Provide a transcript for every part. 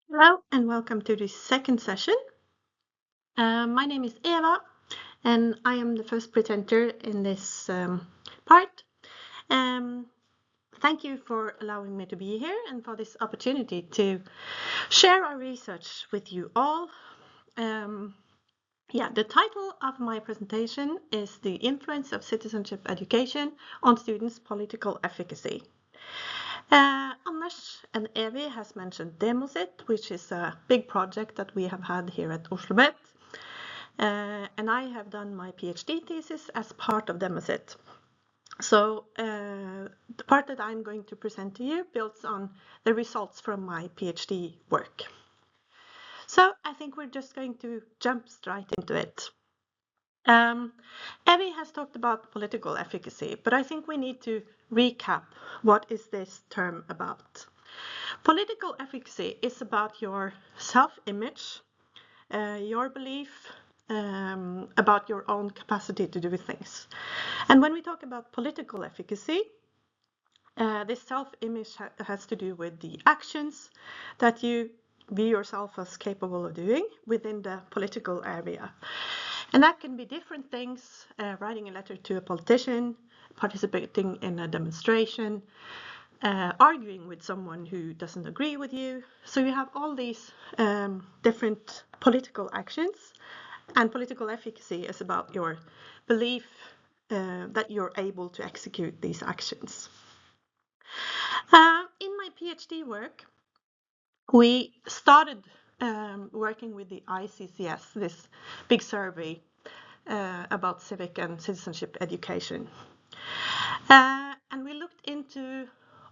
Hello and welcome to this second session. My name is Eva and I am the first presenter in this part. Thank you for allowing me to be here and for this opportunity to share our research with you all. The title of my presentation is The Influence of Citizenship Education on Students' Political Efficacy. Anders and Evi has mentioned Demosit, which is a big project that we have had here at OsloMet. And I have done my PhD thesis as part of Demosit. So the part that I'm going to present to you builds on the results from my PhD work. So I think we're just going to jump straight into it. Evie has talked about political efficacy, but I think we need to recap what is this term about. Political efficacy is about your self-image, your belief about your own capacity to do things. And when we talk about political efficacy, this self-image has to do with the actions that you view yourself as capable of doing within the political area. And that can be different things, writing a letter to a politician, participating in a demonstration, arguing with someone who doesn't agree with you. So you have all these different political actions, and political efficacy is about your belief that you're able to execute these actions. In my PhD work, we started working with the ICCS, this big survey about civic and citizenship education. And we looked into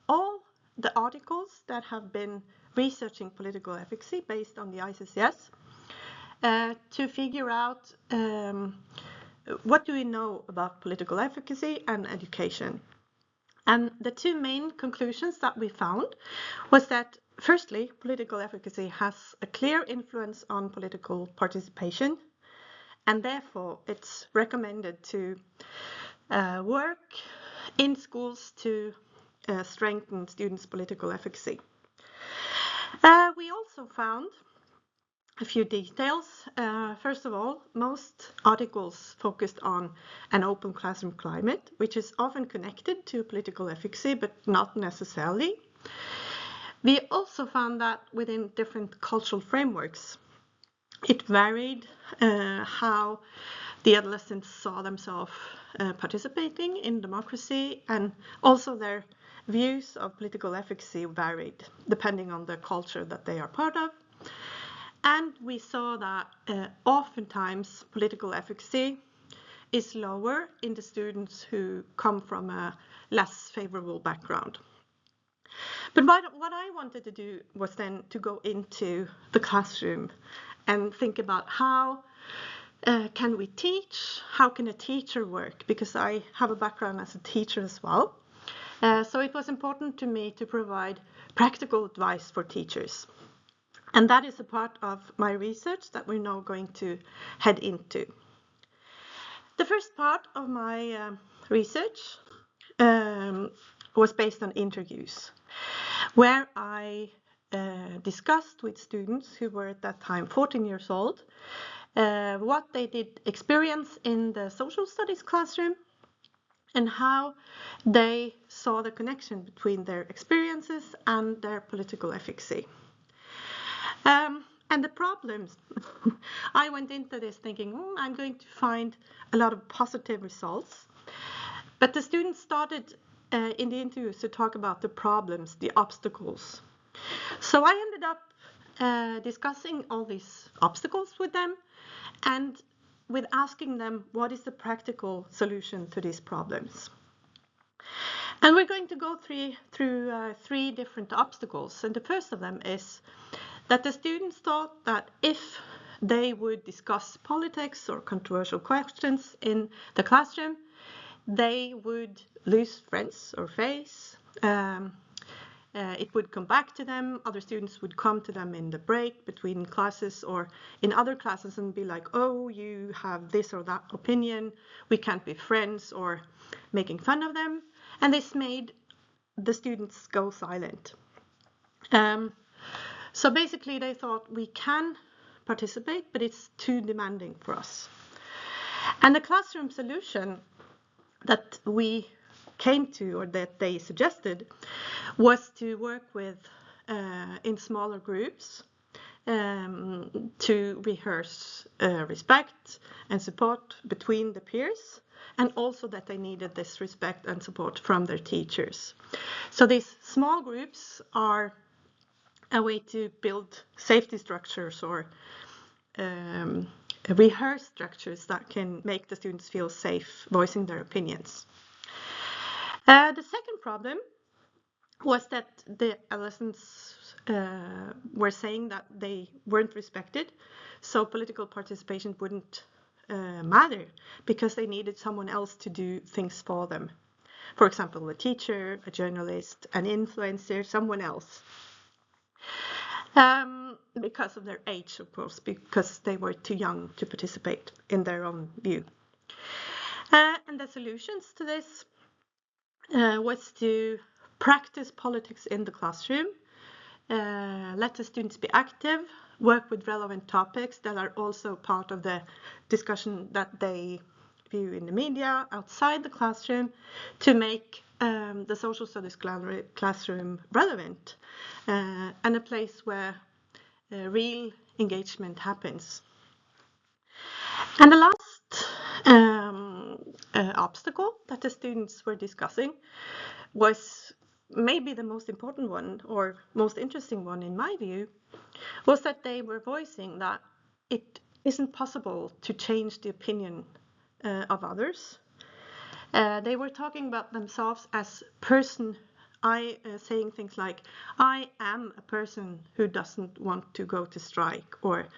all the articles that have been researching political efficacy based on the ICCS to figure out what do we know about political efficacy and education. And the two main conclusions that we found was that, firstly, political efficacy has a clear influence on political participation, and therefore it's recommended to work in schools to strengthen students' political efficacy. We also found a few details. First of all, most articles focused on an open classroom climate, which is often connected to political efficacy, but not necessarily. We also found that within different cultural frameworks, it varied how the adolescents saw themselves participating in democracy, and also their views of political efficacy varied depending on the culture that they are part of. And we saw that oftentimes political efficacy is lower in the students who come from a less favorable background. But what I wanted to do was then to go into the classroom and think about how can we teach? How can a teacher work? Because I have a background as a teacher as well. So it was important to me to provide practical advice for teachers. And that is a part of my research that we're now going to head into. The first part of my research was based on interviews, where I discussed with students who were at that time 14 years old what they did experience in the social studies classroom and how they saw the connection between their experiences and their political efficacy. And the problems, I went into this thinking, I'm going to find a lot of positive results. But the students started in the interviews to talk about the problems, the obstacles. So I ended up discussing all these obstacles with them and with asking them what is the practical solution to these problems. And we're going to go through three different obstacles. And the first of them is that the students thought that if they would discuss politics or controversial questions in the classroom, they would lose friends or face. It would come back to them. Other students would come to them in the break between classes or in other classes and be like, oh, you have this or that opinion. We can't be friends, or making fun of them. And this made the students go silent. So basically they thought we can participate, but it's too demanding for us. And the classroom solution that we came to, or that they suggested, was to work with in smaller groups to rehearse respect and support between the peers, and also that they needed this respect and support from their teachers. So these small groups are a way to build safety structures or rehearse structures that can make the students feel safe voicing their opinions. The second problem was that the adolescents were saying that they weren't respected, so political participation wouldn't matter because they needed someone else to do things for them. For example, a teacher, a journalist, an influencer, someone else. Because of their age, of course, because they were too young to participate in their own view. And the solutions to this was to practice politics in the classroom, let the students be active, work with relevant topics that are also part of the discussion that they view in the media outside the classroom, to make the social studies classroom relevant and a place where real engagement happens. And the last obstacle that the students were discussing was maybe the most important one, or most interesting one in my view, was that they were voicing that it isn't possible to change the opinion of others. They were talking about themselves as saying things like, I am a person who doesn't want to go to strike, or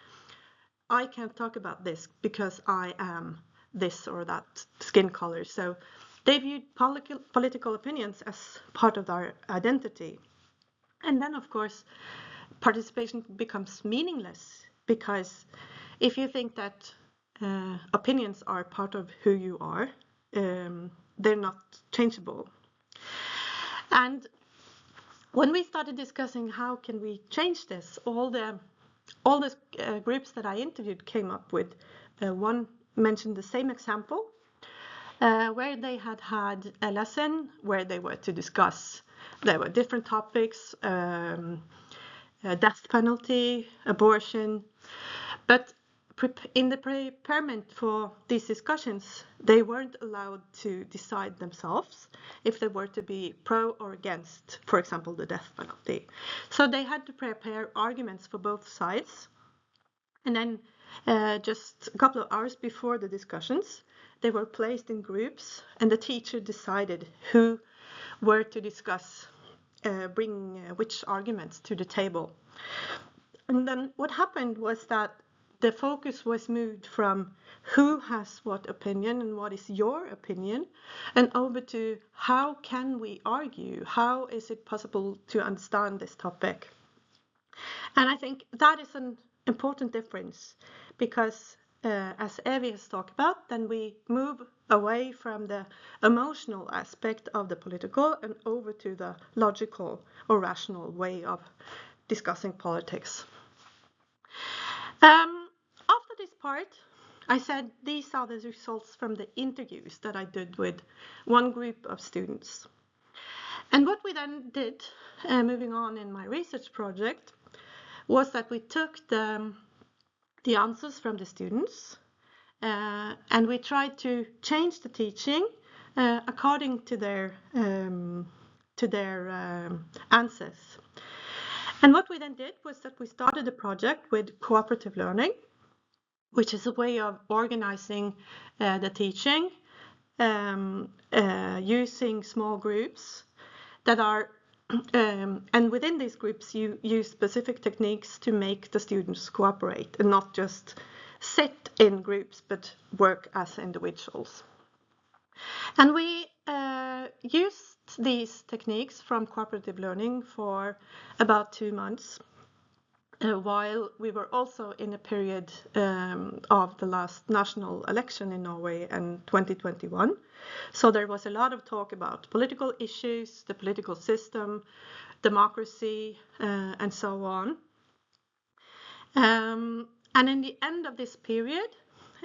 I can't talk about this because I am this or that skin color. So they viewed political opinions as part of their identity. And then, of course, participation becomes meaningless, because if you think that opinions are part of who you are, they're not changeable. And when we started discussing how can we change this, all the groups that I interviewed came up with one mentioned the same example, where they had a lesson where they were to discuss, there were different topics, death penalty, abortion, but in the preparement for these discussions, they weren't allowed to decide themselves if they were to be pro or against, for example, the death penalty. So they had to prepare arguments for both sides. And then just a couple of hours before the discussions, they were placed in groups, and the teacher decided who were to discuss, bring which arguments to the table. And then what happened was that the focus was moved from who has what opinion and what is your opinion, and over to how can we argue? How is it possible to understand this topic? And I think that is an important difference, because as Evie has talked about, then we move away from the emotional aspect of the political and over to the logical or rational way of discussing politics. After this part, I said these are the results from the interviews that I did with one group of students. And what we then did, moving on in my research project, was that we took the answers from the students and we tried to change the teaching according to their answers. And what we then did was that we started a project with cooperative learning, which is a way of organizing the teaching using small groups that are and within these groups you use specific techniques to make the students cooperate and not just sit in groups but work as individuals. And we used these techniques from cooperative learning for about 2 months, while we were also in a period of the last national election in Norway in 2021. So there was a lot of talk about political issues, the political system, democracy, and so on. And in the end of this period,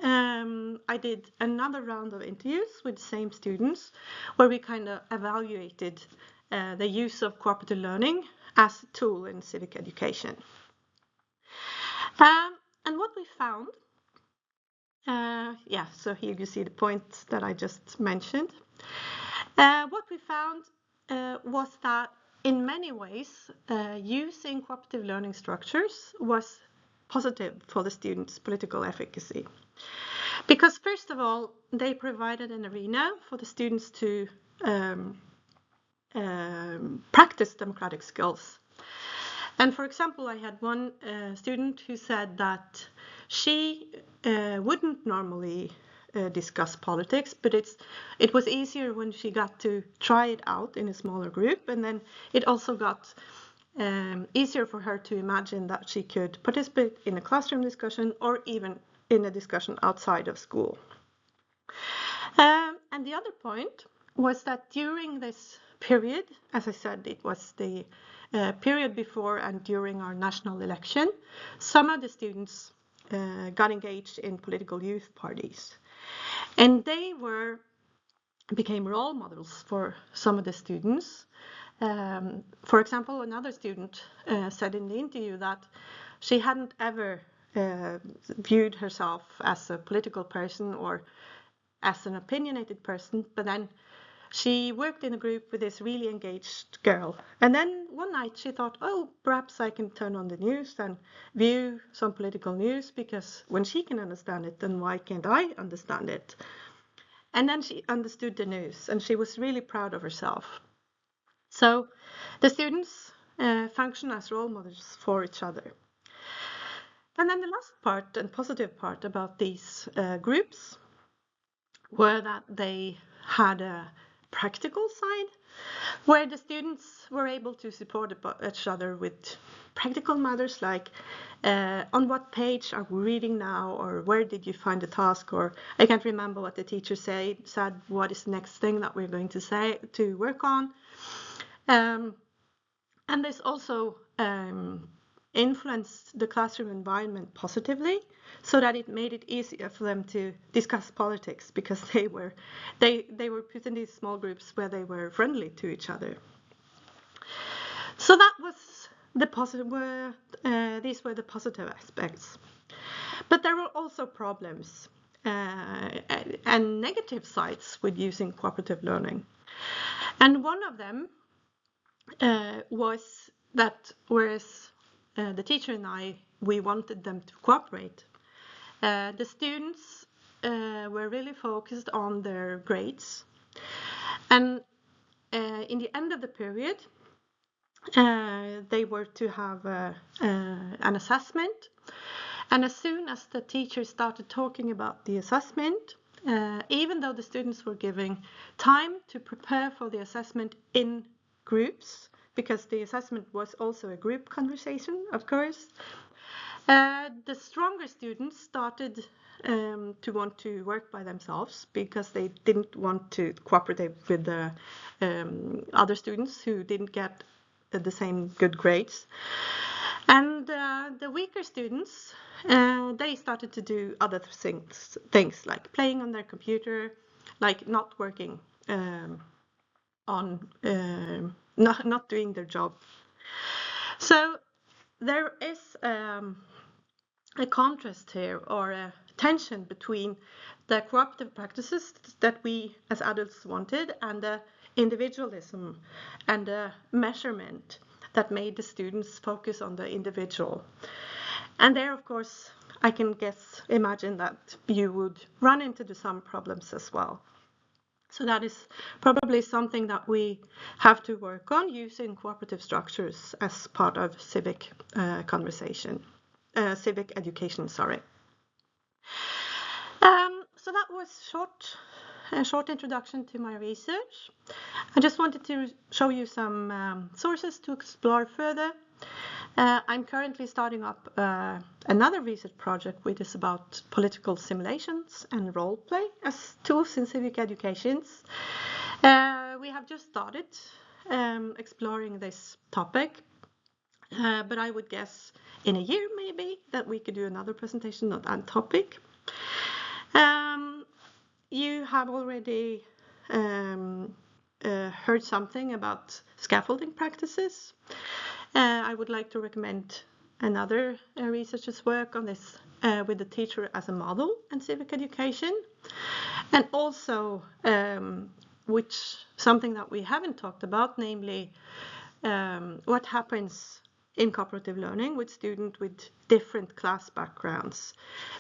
I did another round of interviews with the same students where we kind of evaluated the use of cooperative learning as a tool in civic education. And what we found, so here you see the points that I just mentioned. What we found was that in many ways, using cooperative learning structures was positive for the students' political efficacy. Because first of all, they provided an arena for the students to practice democratic skills. And for example, I had one student who said that she wouldn't normally discuss politics, but it was easier when she got to try it out in a smaller group, and then it also got easier for her to imagine that she could participate in a classroom discussion or even in a discussion outside of school. And the other point was that during this period, as I said, it was the period before and during our national election, some of the students got engaged in political youth parties. And they became role models for some of the students. For example, another student said in the interview that she hadn't ever viewed herself as a political person or as an opinionated person, but then she worked in a group with this really engaged girl. And then one night she thought, oh, perhaps I can turn on the news and view some political news, because when she can understand it, then why can't I understand it? And then she understood the news, and she was really proud of herself. So the students function as role models for each other. And then the last part and positive part about these groups were that they had a practical side where the students were able to support each other with practical matters like on what page are we reading now, or where did you find the task, or I can't remember what the teacher said what is the next thing that we're going to work on. And this also influenced the classroom environment positively, so that it made it easier for them to discuss politics, because they were put in these small groups where they were friendly to each other. So that was the positive. These were the positive aspects, but there were also problems and negative sides with using cooperative learning, and one of them was that whereas the teacher and we wanted them to cooperate, the students were really focused on their grades. And in the end of the period, they were to have an assessment. And as soon as the teacher started talking about the assessment, even though the students were giving time to prepare for the assessment in groups, because the assessment was also a group conversation, of course, the stronger students started to want to work by themselves, because they didn't want to cooperate with the other students who didn't get the same good grades. And the weaker students, they started to do other things like playing on their computer, like not working not doing their job. So there is a contrast here, or a tension between the cooperative practices that we as adults wanted and the individualism and the measurement that made the students focus on the individual. And there, of course, I can imagine that you would run into some problems as well. So that is probably something that we have to work on, using cooperative structures as part of civic civic education. So that was a short introduction to my research. I just wanted to show you some sources to explore further. I'm currently starting up another research project, which is about political simulations and role play as tools in civic educations. We have just started exploring this topic, But I would guess in a year maybe that we could do another presentation on that topic. You have already heard something about scaffolding practices. I would like to recommend another researcher's work on this with the teacher as a model in civic education. And also something that we haven't talked about, namely what happens in cooperative learning with students with different class backgrounds,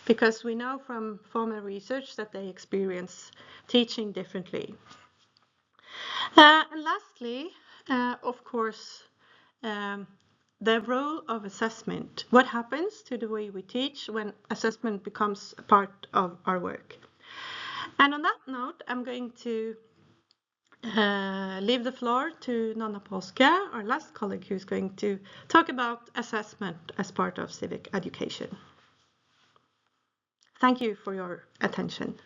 because we know from formal research that they experience teaching differently. And lastly, of course, the role of assessment. What happens to the way we teach when assessment becomes a part of our work? And on that note, I'm going to leave the floor to Nonna Polska, our last colleague, who's going to talk about assessment as part of civic education. Thank you for your attention.